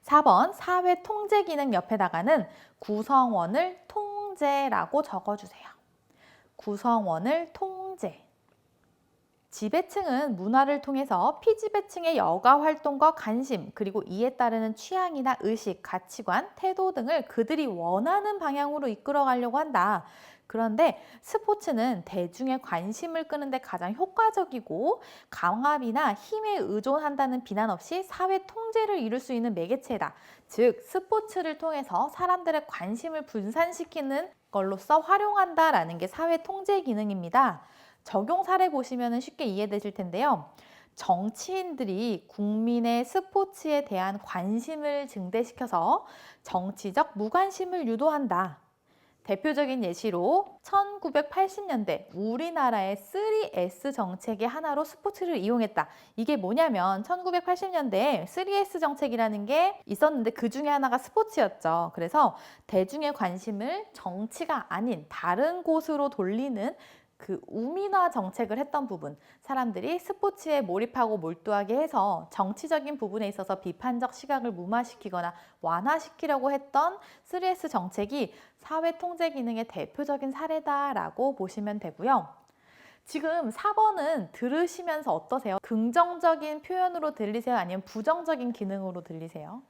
4번 사회 통제 기능 옆에다가는 구성원을 통제라고 적어주세요. 구성원을 통제. 지배층은 문화를 통해서 피지배층의 여가 활동과 관심, 그리고 이에 따르는 취향이나 의식, 가치관, 태도 등을 그들이 원하는 방향으로 이끌어 가려고 한다. 그런데 스포츠는 대중의 관심을 끄는데 가장 효과적이고 강압이나 힘에 의존한다는 비난 없이 사회 통제를 이룰 수 있는 매개체다. 즉, 스포츠를 통해서 사람들의 관심을 분산시키는 걸로써 활용한다라는 게 사회 통제 기능입니다. 적용 사례 보시면 쉽게 이해되실 텐데요. 정치인들이 국민의 스포츠에 대한 관심을 증대시켜서 정치적 무관심을 유도한다. 대표적인 예시로 1980년대 우리나라의 3S 정책의 하나로 스포츠를 이용했다. 이게 뭐냐면 1980년대에 3S 정책이라는 게 있었는데 그 중에 하나가 스포츠였죠. 그래서 대중의 관심을 정치가 아닌 다른 곳으로 돌리는 그 우민화 정책을 했던 부분, 사람들이 스포츠에 몰입하고 몰두하게 해서 정치적인 부분에 있어서 비판적 시각을 무마시키거나 완화시키려고 했던 3S 정책이 사회 통제 기능의 대표적인 사례다라고 보시면 되고요. 지금 4번은 들으시면서 어떠세요? 긍정적인 표현으로 들리세요? 아니면 부정적인 기능으로 들리세요?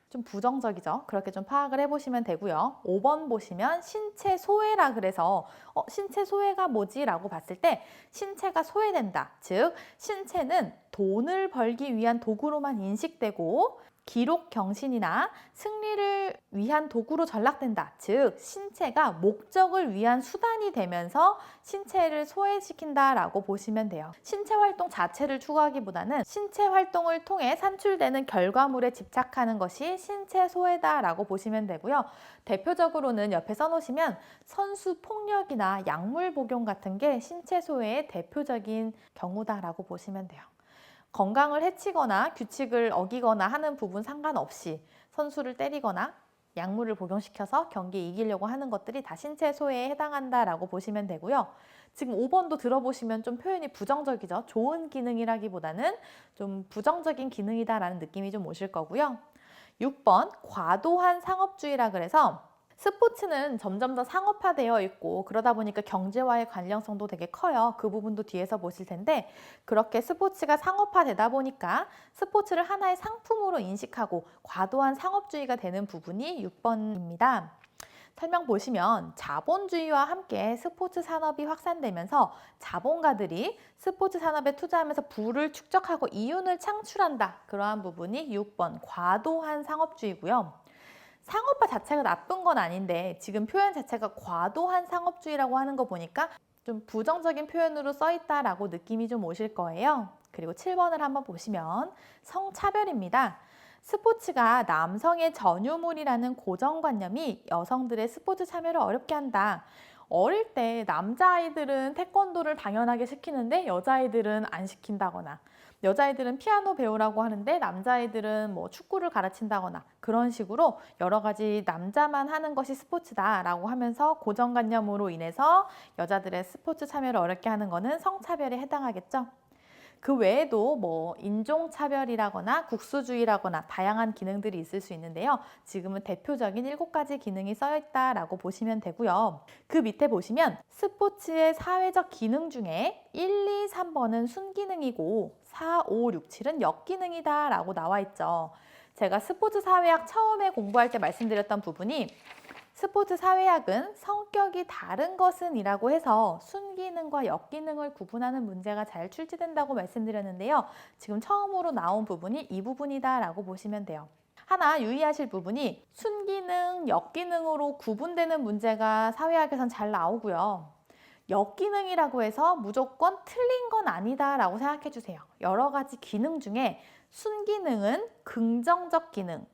좀 부정적이죠. 그렇게 좀 파악을 해보시면 되고요. 5번 보시면 신체 소외라 그래서 신체 소외가 뭐지? 라고 봤을 때 신체가 소외된다. 즉 신체는 돈을 벌기 위한 도구로만 인식되고 기록 경신이나 승리를 위한 도구로 전락된다. 즉 신체가 목적을 위한 수단이 되면서 신체를 소외시킨다라고 보시면 돼요. 신체 활동 자체를 추구하기보다는 신체 활동을 통해 산출되는 결과물에 집착하는 것이 신체 소외다라고 보시면 되고요. 대표적으로는 옆에 써놓으시면 선수 폭력이나 약물 복용 같은 게 신체 소외의 대표적인 경우다라고 보시면 돼요. 건강을 해치거나 규칙을 어기거나 하는 부분 상관없이 선수를 때리거나 약물을 복용시켜서 경기에 이기려고 하는 것들이 다 신체 소외에 해당한다라고 보시면 되고요. 지금 5번도 들어보시면 좀 표현이 부정적이죠. 좋은 기능이라기보다는 좀 부정적인 기능이다라는 느낌이 좀 오실 거고요. 6번 과도한 상업주의라 그래서 스포츠는 점점 더 상업화되어 있고 그러다 보니까 경제와의 관련성도 되게 커요. 그 부분도 뒤에서 보실 텐데 그렇게 스포츠가 상업화되다 보니까 스포츠를 하나의 상품으로 인식하고 과도한 상업주의가 되는 부분이 6번입니다. 설명 보시면 자본주의와 함께 스포츠 산업이 확산되면서 자본가들이 스포츠 산업에 투자하면서 부를 축적하고 이윤을 창출한다. 그러한 부분이 6번 과도한 상업주의고요. 상업화 자체가 나쁜 건 아닌데 지금 표현 자체가 과도한 상업주의라고 하는 거 보니까 좀 부정적인 표현으로 써 있다라고 느낌이 좀 오실 거예요. 그리고 7번을 한번 보시면 성차별입니다. 스포츠가 남성의 전유물이라는 고정관념이 여성들의 스포츠 참여를 어렵게 한다. 어릴 때 남자아이들은 태권도를 당연하게 시키는데 여자아이들은 안 시킨다거나 여자아이들은 피아노 배우라고 하는데 남자아이들은 뭐 축구를 가르친다거나 그런 식으로 여러 가지 남자만 하는 것이 스포츠다라고 하면서 고정관념으로 인해서 여자들의 스포츠 참여를 어렵게 하는 것은 성차별에 해당하겠죠. 그 외에도 뭐 인종차별이라거나 국수주의라거나 다양한 기능들이 있을 수 있는데요. 지금은 대표적인 7가지 기능이 써 있다라고 보시면 되고요. 그 밑에 보시면 스포츠의 사회적 기능 중에 1, 2, 3번은 순기능이고 4, 5, 6, 7은 역기능이다 라고 나와 있죠. 제가 스포츠 사회학 처음에 공부할 때 말씀드렸던 부분이 스포츠 사회학은 성격이 다른 것은 이라고 해서 순기능과 역기능을 구분하는 문제가 잘 출제된다고 말씀드렸는데요. 지금 처음으로 나온 부분이 이 부분이다 라고 보시면 돼요. 하나 유의하실 부분이 순기능, 역기능으로 구분되는 문제가 사회학에선 잘 나오고요. 역기능이라고 해서 무조건 틀린 건 아니다 라고 생각해 주세요. 여러 가지 기능 중에 순기능은 긍정적 기능,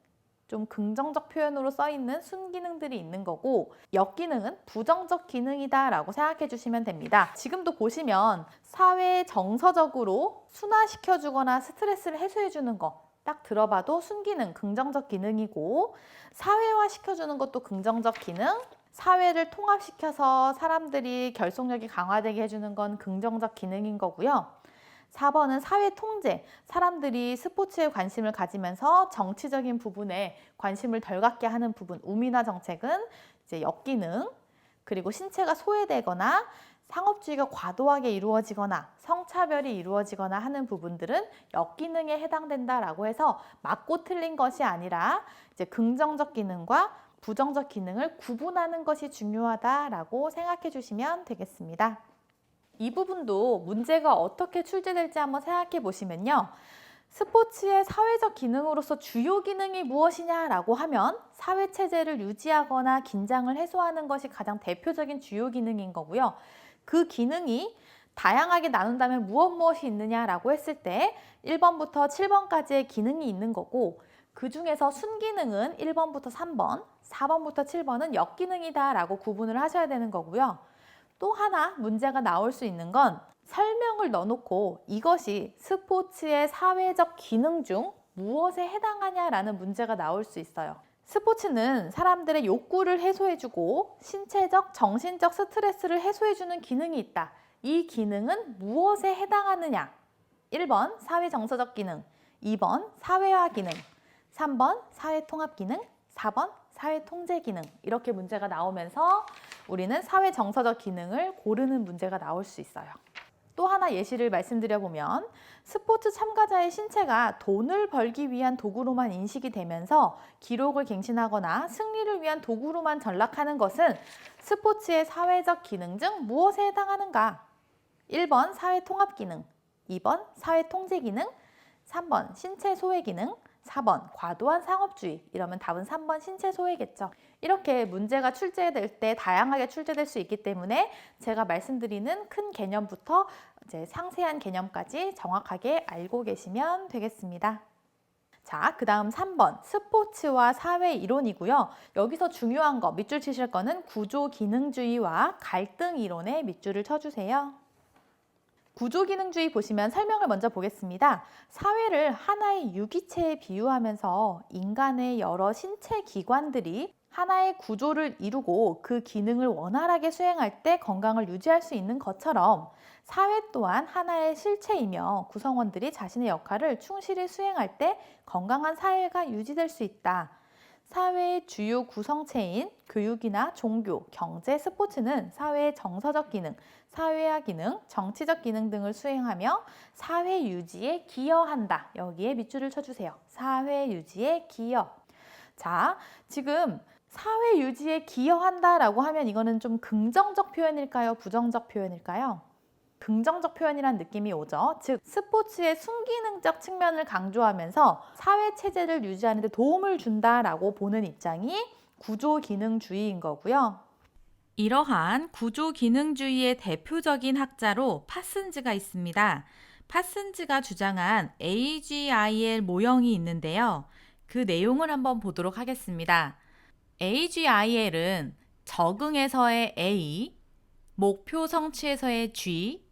좀 긍정적 표현으로 써 있는 순기능들이 있는 거고 역기능은 부정적 기능이다 라고 생각해 주시면 됩니다. 지금도 보시면 사회 정서적으로 순화시켜 주거나 스트레스를 해소해 주는 거 딱 들어봐도 순기능, 긍정적 기능이고 사회화 시켜주는 것도 긍정적 기능, 사회를 통합시켜서 사람들이 결속력이 강화되게 해주는 건 긍정적 기능인 거고요. 4번은 사회 통제. 사람들이 스포츠에 관심을 가지면서 정치적인 부분에 관심을 덜 갖게 하는 부분, 우미나 정책은 이제 역기능, 그리고 신체가 소외되거나 상업주의가 과도하게 이루어지거나 성차별이 이루어지거나 하는 부분들은 역기능에 해당된다라고 해서 맞고 틀린 것이 아니라 이제 긍정적 기능과 부정적 기능을 구분하는 것이 중요하다라고 생각해 주시면 되겠습니다. 이 부분도 문제가 어떻게 출제될지 한번 생각해 보시면요. 스포츠의 사회적 기능으로서 주요 기능이 무엇이냐라고 하면 사회체제를 유지하거나 긴장을 해소하는 것이 가장 대표적인 주요 기능인 거고요. 그 기능이 다양하게 나눈다면 무엇이 있느냐라고 했을 때 1번부터 7번까지의 기능이 있는 거고, 그 중에서 순기능은 1번부터 3번, 4번부터 7번은 역기능이다 라고 구분을 하셔야 되는 거고요. 또 하나 문제가 나올 수 있는 건 설명을 넣어놓고 이것이 스포츠의 사회적 기능 중 무엇에 해당하냐라는 문제가 나올 수 있어요. 스포츠는 사람들의 욕구를 해소해주고 신체적, 정신적 스트레스를 해소해주는 기능이 있다. 이 기능은 무엇에 해당하느냐? 1번 사회정서적 기능, 2번 사회화 기능, 3번 사회통합 기능, 4번 사회통제 기능. 이렇게 문제가 나오면서 우리는 사회정서적 기능을 고르는 문제가 나올 수 있어요. 또 하나 예시를 말씀드려보면 스포츠 참가자의 신체가 돈을 벌기 위한 도구로만 인식이 되면서 기록을 갱신하거나 승리를 위한 도구로만 전락하는 것은 스포츠의 사회적 기능 중 무엇에 해당하는가? 1번 사회통합 기능, 2번 사회통제 기능, 3번 신체 소외 기능, 4번 과도한 상업주의. 이러면 답은 3번 신체 소외겠죠. 이렇게 문제가 출제될 때 다양하게 출제될 수 있기 때문에 제가 말씀드리는 큰 개념부터 이제 상세한 개념까지 정확하게 알고 계시면 되겠습니다. 자, 그 다음 3번 스포츠와 사회 이론이고요. 여기서 중요한 거, 밑줄 치실 거는 구조기능주의와 갈등 이론에 밑줄을 쳐주세요. 구조기능주의 보시면 설명을 먼저 보겠습니다. 사회를 하나의 유기체에 비유하면서 인간의 여러 신체 기관들이 하나의 구조를 이루고 그 기능을 원활하게 수행할 때 건강을 유지할 수 있는 것처럼 사회 또한 하나의 실체이며 구성원들이 자신의 역할을 충실히 수행할 때 건강한 사회가 유지될 수 있다. 사회의 주요 구성체인 교육이나 종교, 경제, 스포츠는 사회의 정서적 기능, 사회화 기능, 정치적 기능 등을 수행하며 사회 유지에 기여한다. 여기에 밑줄을 쳐주세요. 사회 유지에 기여. 자, 지금 사회 유지에 기여한다라고 하면 이거는 좀 긍정적 표현일까요? 부정적 표현일까요? 긍정적 표현이란 느낌이 오죠. 즉 스포츠의 순기능적 측면을 강조하면서 사회체제를 유지하는 데 도움을 준다라고 보는 입장이 구조기능주의인 거고요. 이러한 구조기능주의의 대표적인 학자로 파슨즈가 있습니다. 파슨즈가 주장한 AGIL 모형이 있는데요. 그 내용을 한번 보도록 하겠습니다. AGIL은 적응에서의 A, 목표 성취에서의 G,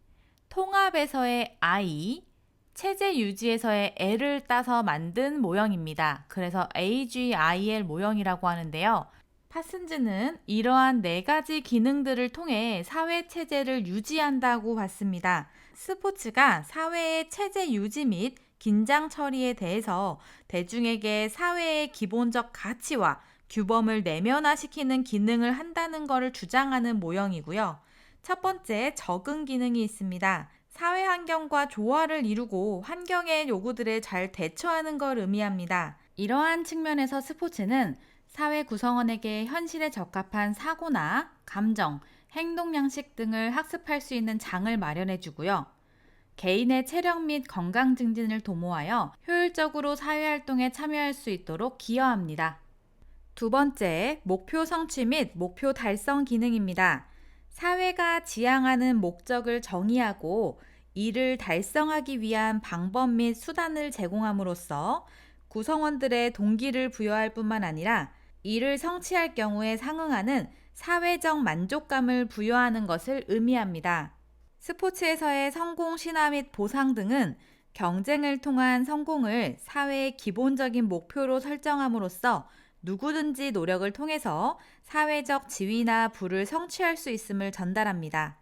통합에서의 I, 체제 유지에서의 L을 따서 만든 모형입니다. 그래서 AGIL 모형이라고 하는데요. 파슨즈는 이러한 4가지 기능들을 통해 사회 체제를 유지한다고 봤습니다. 스포츠가 사회의 체제 유지 및 긴장 처리에 대해서 대중에게 사회의 기본적 가치와 규범을 내면화시키는 기능을 한다는 것을 주장하는 모형이고요. 첫 번째, 적응 기능이 있습니다. 사회 환경과 조화를 이루고 환경의 요구들에 잘 대처하는 걸 의미합니다. 이러한 측면에서 스포츠는 사회 구성원에게 현실에 적합한 사고나 감정, 행동 양식 등을 학습할 수 있는 장을 마련해 주고요. 개인의 체력 및 건강 증진을 도모하여 효율적으로 사회활동에 참여할 수 있도록 기여합니다. 두 번째, 목표 성취 및 목표 달성 기능입니다. 사회가 지향하는 목적을 정의하고 이를 달성하기 위한 방법 및 수단을 제공함으로써 구성원들의 동기를 부여할 뿐만 아니라 이를 성취할 경우에 상응하는 사회적 만족감을 부여하는 것을 의미합니다. 스포츠에서의 성공 신화 및 보상 등은 경쟁을 통한 성공을 사회의 기본적인 목표로 설정함으로써 누구든지 노력을 통해서 사회적 지위나 부를 성취할 수 있음을 전달합니다.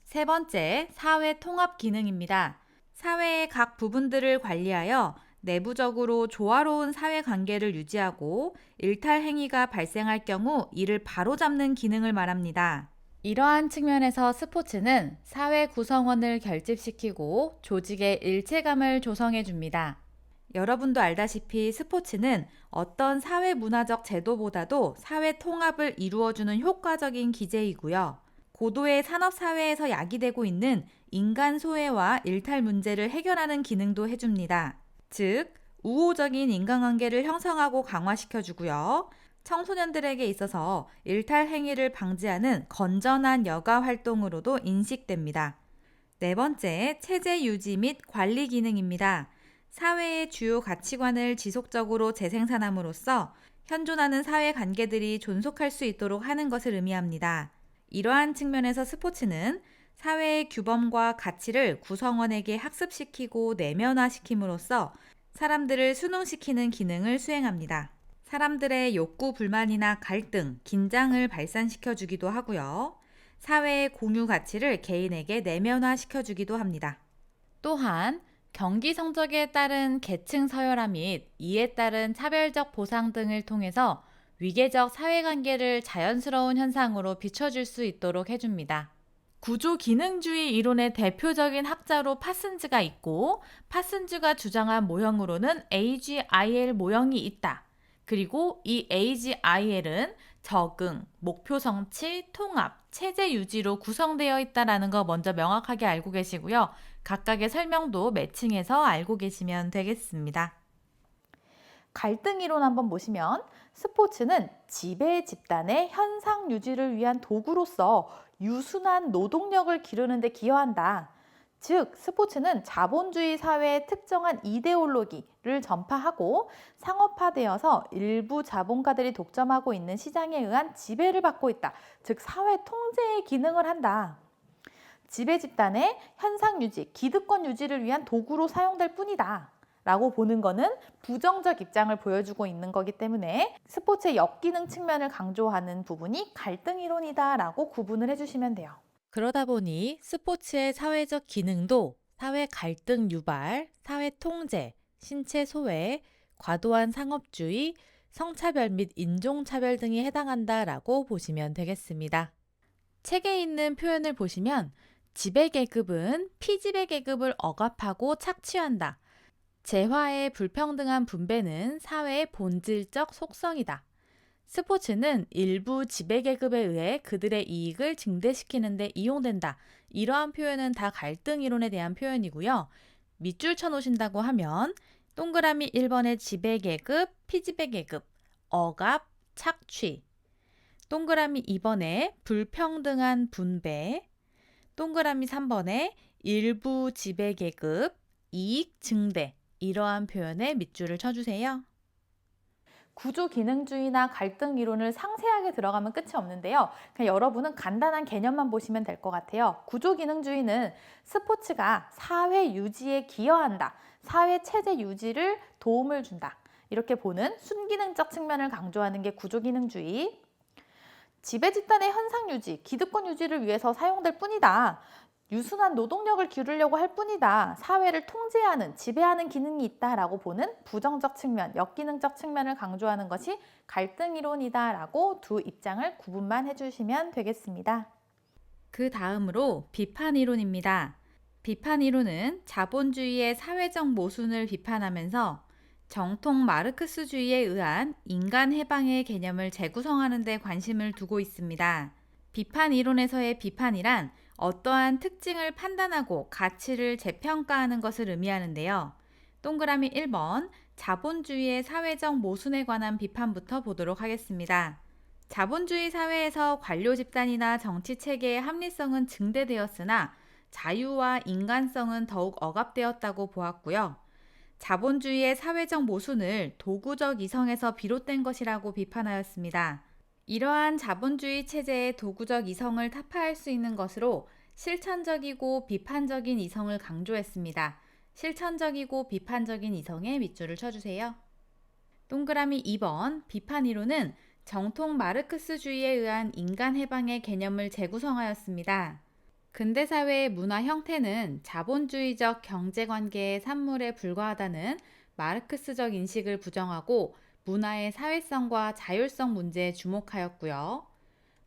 세 번째, 사회 통합 기능입니다. 사회의 각 부분들을 관리하여 내부적으로 조화로운 사회관계를 유지하고 일탈 행위가 발생할 경우 이를 바로잡는 기능을 말합니다. 이러한 측면에서 스포츠는 사회 구성원을 결집시키고 조직의 일체감을 조성해 줍니다. 여러분도 알다시피 스포츠는 어떤 사회 문화적 제도보다도 사회 통합을 이루어주는 효과적인 기제이고요. 고도의 산업사회에서 야기되고 있는 인간 소외와 일탈 문제를 해결하는 기능도 해줍니다. 즉, 우호적인 인간관계를 형성하고 강화시켜주고요. 청소년들에게 있어서 일탈 행위를 방지하는 건전한 여가 활동으로도 인식됩니다. 네 번째, 체제 유지 및 관리 기능입니다. 사회의 주요 가치관을 지속적으로 재생산함으로써 현존하는 사회 관계들이 존속할 수 있도록 하는 것을 의미합니다. 이러한 측면에서 스포츠는 사회의 규범과 가치를 구성원에게 학습시키고 내면화시킴으로써 사람들을 순응시키는 기능을 수행합니다. 사람들의 욕구, 불만이나 갈등, 긴장을 발산시켜주기도 하고요. 사회의 공유 가치를 개인에게 내면화시켜주기도 합니다. 또한 경기 성적에 따른 계층 서열화 및 이에 따른 차별적 보상 등을 통해서 위계적 사회관계를 자연스러운 현상으로 비춰줄 수 있도록 해줍니다. 구조기능주의 이론의 대표적인 학자로 파슨즈가 있고, 파슨즈가 주장한 모형으로는 AGIL 모형이 있다. 그리고 이 AGIL은 적응, 목표 성취, 통합, 체제 유지로 구성되어 있다는 거 먼저 명확하게 알고 계시고요. 각각의 설명도 매칭해서 알고 계시면 되겠습니다. 갈등 이론 한번 보시면 스포츠는 지배 집단의 현상 유지를 위한 도구로서 유순한 노동력을 기르는 데 기여한다. 즉, 스포츠는 자본주의 사회의 특정한 이데올로기를 전파하고 상업화되어서 일부 자본가들이 독점하고 있는 시장에 의한 지배를 받고 있다. 즉, 사회 통제의 기능을 한다. 지배 집단의 현상 유지, 기득권 유지를 위한 도구로 사용될 뿐이다. 라고 보는 것은 부정적 입장을 보여주고 있는 거기 때문에 스포츠의 역기능 측면을 강조하는 부분이 갈등 이론이다 라고 구분을 해주시면 돼요. 그러다 보니 스포츠의 사회적 기능도 사회 갈등 유발, 사회 통제, 신체 소외, 과도한 상업주의, 성차별 및 인종차별 등이 해당한다라고 보시면 되겠습니다. 책에 있는 표현을 보시면 지배계급은 피지배계급을 억압하고 착취한다. 재화의 불평등한 분배는 사회의 본질적 속성이다. 스포츠는 일부 지배계급에 의해 그들의 이익을 증대시키는 데 이용된다. 이러한 표현은 다 갈등 이론에 대한 표현이고요. 밑줄 쳐놓으신다고 하면 동그라미 1번의 지배계급, 피지배계급, 억압, 착취, 동그라미 2번에 불평등한 분배, 동그라미 3번에 일부 지배계급, 이익 증대, 이러한 표현에 밑줄을 쳐주세요. 구조기능주의나 갈등 이론을 상세하게 들어가면 끝이 없는데요. 그냥 여러분은 간단한 개념만 보시면 될 것 같아요. 구조기능주의는 스포츠가 사회 유지에 기여한다. 사회 체제 유지를 도움을 준다. 이렇게 보는 순기능적 측면을 강조하는 게 구조기능주의. 지배 집단의 현상 유지, 기득권 유지를 위해서 사용될 뿐이다. 유순한 노동력을 기르려고 할 뿐이다. 사회를 통제하는, 지배하는 기능이 있다라고 보는 부정적 측면, 역기능적 측면을 강조하는 것이 갈등 이론이다라고 두 입장을 구분만 해주시면 되겠습니다. 그 다음으로 비판 이론입니다. 비판 이론은 자본주의의 사회적 모순을 비판하면서 정통 마르크스주의에 의한 인간 해방의 개념을 재구성하는 데 관심을 두고 있습니다. 비판 이론에서의 비판이란 어떠한 특징을 판단하고 가치를 재평가하는 것을 의미하는데요. 동그라미 1번, 자본주의의 사회적 모순에 관한 비판부터 보도록 하겠습니다. 자본주의 사회에서 관료 집단이나 정치 체계의 합리성은 증대되었으나 자유와 인간성은 더욱 억압되었다고 보았고요. 자본주의의 사회적 모순을 도구적 이성에서 비롯된 것이라고 비판하였습니다. 이러한 자본주의 체제의 도구적 이성을 타파할 수 있는 것으로 실천적이고 비판적인 이성을 강조했습니다. 실천적이고 비판적인 이성에 밑줄을 쳐주세요. 동그라미 2번, 비판 이론은 정통 마르크스주의에 의한 인간 해방의 개념을 재구성하였습니다. 근대사회의 문화 형태는 자본주의적 경제관계의 산물에 불과하다는 마르크스적 인식을 부정하고 문화의 사회성과 자율성 문제에 주목하였고요.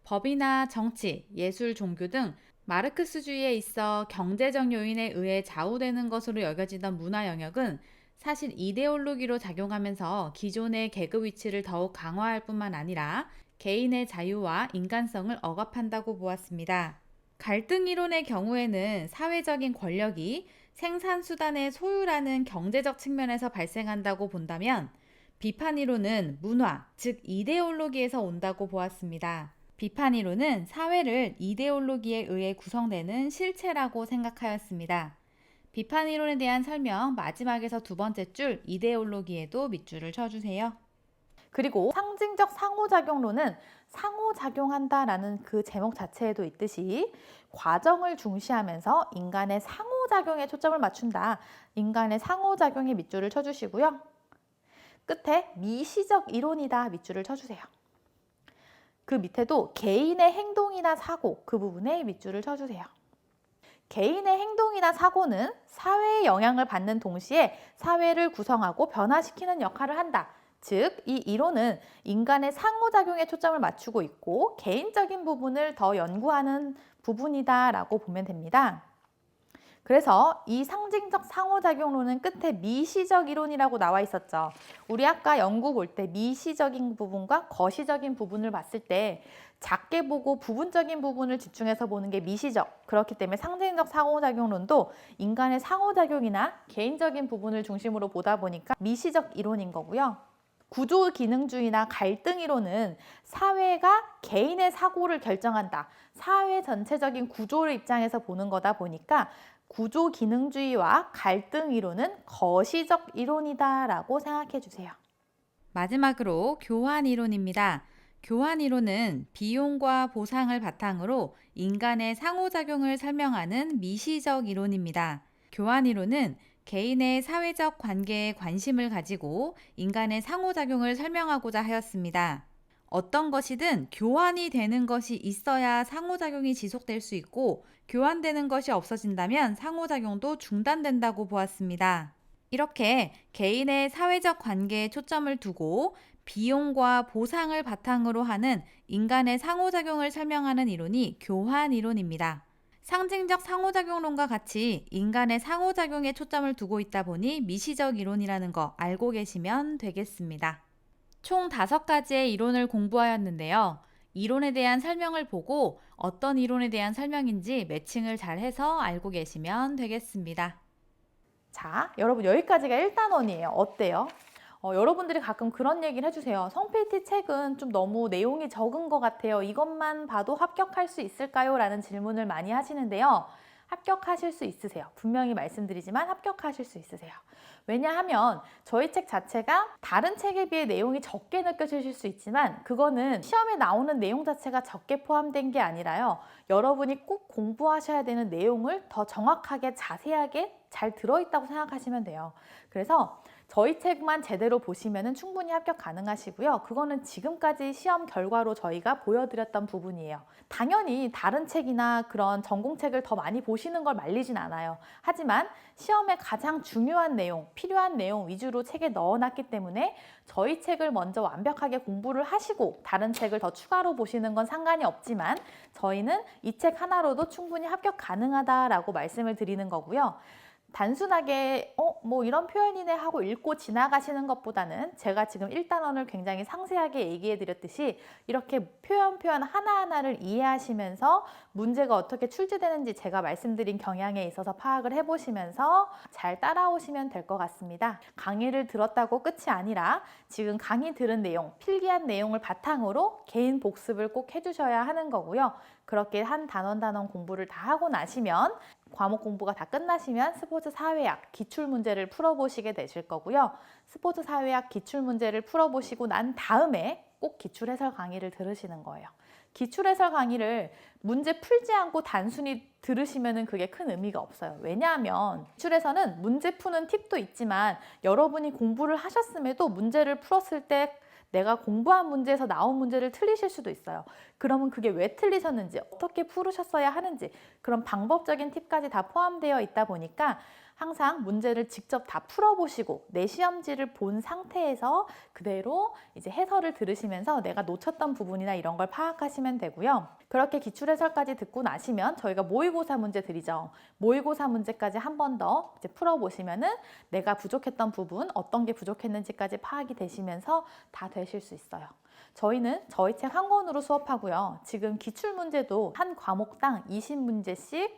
법이나 정치, 예술, 종교 등 마르크스주의에 있어 경제적 요인에 의해 좌우되는 것으로 여겨지던 문화 영역은 사실 이데올로기로 작용하면서 기존의 계급 위치를 더욱 강화할 뿐만 아니라 개인의 자유와 인간성을 억압한다고 보았습니다. 갈등 이론의 경우에는 사회적인 권력이 생산수단의 소유라는 경제적 측면에서 발생한다고 본다면 비판 이론은 문화, 즉 이데올로기에서 온다고 보았습니다. 비판 이론은 사회를 이데올로기에 의해 구성되는 실체라고 생각하였습니다. 비판 이론에 대한 설명 마지막에서 두 번째 줄 이데올로기에도 밑줄을 쳐주세요. 그리고 상징적 상호작용론은 상호작용한다라는 그 제목 자체에도 있듯이 과정을 중시하면서 인간의 상호작용에 초점을 맞춘다. 인간의 상호작용에 밑줄을 쳐주시고요. 끝에 미시적 이론이다 밑줄을 쳐주세요. 그 밑에도 개인의 행동이나 사고 그 부분에 밑줄을 쳐주세요. 개인의 행동이나 사고는 사회의 영향을 받는 동시에 사회를 구성하고 변화시키는 역할을 한다. 즉, 이 이론은 인간의 상호작용에 초점을 맞추고 있고 개인적인 부분을 더 연구하는 부분이다라고 보면 됩니다. 그래서 이 상징적 상호작용론은 끝에 미시적 이론이라고 나와 있었죠. 우리 아까 연구 볼 때 미시적인 부분과 거시적인 부분을 봤을 때 작게 보고 부분적인 부분을 집중해서 보는 게 미시적. 그렇기 때문에 상징적 상호작용론도 인간의 상호작용이나 개인적인 부분을 중심으로 보다 보니까 미시적 이론인 거고요. 구조 기능주의나 갈등 이론은 사회가 개인의 사고를 결정한다. 사회 전체적인 구조를 입장에서 보는 거다 보니까 구조 기능주의와 갈등 이론은 거시적 이론이다라고 생각해 주세요. 마지막으로 교환 이론입니다. 교환 이론은 비용과 보상을 바탕으로 인간의 상호작용을 설명하는 미시적 이론입니다. 교환 이론은 개인의 사회적 관계에 관심을 가지고 인간의 상호작용을 설명하고자 하였습니다. 어떤 것이든 교환이 되는 것이 있어야 상호작용이 지속될 수 있고 교환되는 것이 없어진다면 상호작용도 중단된다고 보았습니다. 이렇게 개인의 사회적 관계에 초점을 두고 비용과 보상을 바탕으로 하는 인간의 상호작용을 설명하는 이론이 교환 이론입니다. 상징적 상호작용론과 같이 인간의 상호작용에 초점을 두고 있다 보니 미시적 이론이라는 거 알고 계시면 되겠습니다. 총 5가지의 이론을 공부하였는데요. 이론에 대한 설명을 보고 어떤 이론에 대한 설명인지 매칭을 잘 해서 알고 계시면 되겠습니다. 자, 여러분 여기까지가 1단원이에요. 어때요? 여러분들이 가끔 그런 얘기를 해주세요. 성PT 책은 좀 너무 내용이 적은 것 같아요. 이것만 봐도 합격할 수 있을까요? 라는 질문을 많이 하시는데요. 합격하실 수 있으세요. 분명히 말씀드리지만 합격하실 수 있으세요. 왜냐하면 저희 책 자체가 다른 책에 비해 내용이 적게 느껴지실 수 있지만 그거는 시험에 나오는 내용 자체가 적게 포함된 게 아니라요. 여러분이 꼭 공부하셔야 되는 내용을 더 정확하게 자세하게 잘 들어있다고 생각하시면 돼요. 그래서 저희 책만 제대로 보시면 충분히 합격 가능하시고요. 그거는 지금까지 시험 결과로 저희가 보여드렸던 부분이에요. 당연히 다른 책이나 그런 전공책을 더 많이 보시는 걸 말리진 않아요. 하지만 시험에 가장 중요한 내용, 필요한 내용 위주로 책에 넣어놨기 때문에 저희 책을 먼저 완벽하게 공부를 하시고 다른 책을 더 추가로 보시는 건 상관이 없지만 저희는 이 책 하나로도 충분히 합격 가능하다라고 말씀을 드리는 거고요. 단순하게 뭐 이런 표현이네 하고 읽고 지나가시는 것보다는 제가 지금 1단원을 굉장히 상세하게 얘기해 드렸듯이 이렇게 표현 하나하나를 이해하시면서 문제가 어떻게 출제되는지 제가 말씀드린 경향에 있어서 파악을 해보시면서 잘 따라오시면 될 것 같습니다. 강의를 들었다고 끝이 아니라 지금 강의 들은 내용, 필기한 내용을 바탕으로 개인 복습을 꼭 해주셔야 하는 거고요. 그렇게 한 단원 공부를 다 하고 나시면 과목 공부가 다 끝나시면 스포츠 사회학 기출문제를 풀어보시게 되실 거고요. 스포츠 사회학 기출문제를 풀어보시고 난 다음에 꼭 기출해설 강의를 들으시는 거예요. 기출해설 강의를 문제 풀지 않고 단순히 들으시면 그게 큰 의미가 없어요. 왜냐하면 기출에서는 문제 푸는 팁도 있지만 여러분이 공부를 하셨음에도 문제를 풀었을 때 내가 공부한 문제에서 나온 문제를 틀리실 수도 있어요. 그러면 그게 왜 틀리셨는지, 어떻게 풀으셨어야 하는지, 그런 방법적인 팁까지 다 포함되어 있다 보니까 항상 문제를 직접 다 풀어보시고 내 시험지를 본 상태에서 그대로 이제 해설을 들으시면서 내가 놓쳤던 부분이나 이런 걸 파악하시면 되고요. 그렇게 기출해설까지 듣고 나시면 저희가 모의고사 문제 드리죠. 모의고사 문제까지 한 번 더 이제 풀어보시면은 내가 부족했던 부분, 어떤 게 부족했는지까지 파악이 되시면서 다 되실 수 있어요. 저희는 저희 책 한 권으로 수업하고요. 지금 기출 문제도 한 과목당 20문제씩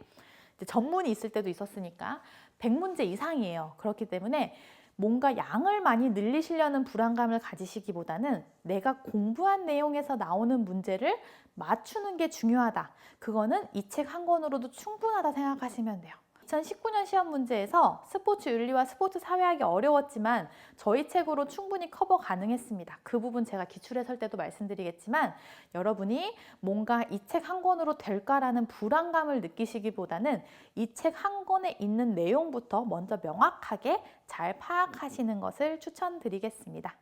전문이 있을 때도 있었으니까 100문제 이상이에요. 그렇기 때문에 뭔가 양을 많이 늘리시려는 불안감을 가지시기보다는 내가 공부한 내용에서 나오는 문제를 맞추는 게 중요하다. 그거는 이 책 한 권으로도 충분하다 생각하시면 돼요. 2019년 시험 문제에서 스포츠 윤리와 스포츠 사회학이 어려웠지만 저희 책으로 충분히 커버 가능했습니다. 그 부분 제가 기출해설 때도 말씀드리겠지만 여러분이 뭔가 이 책 한 권으로 될까라는 불안감을 느끼시기보다는 이 책 한 권에 있는 내용부터 먼저 명확하게 잘 파악하시는 것을 추천드리겠습니다.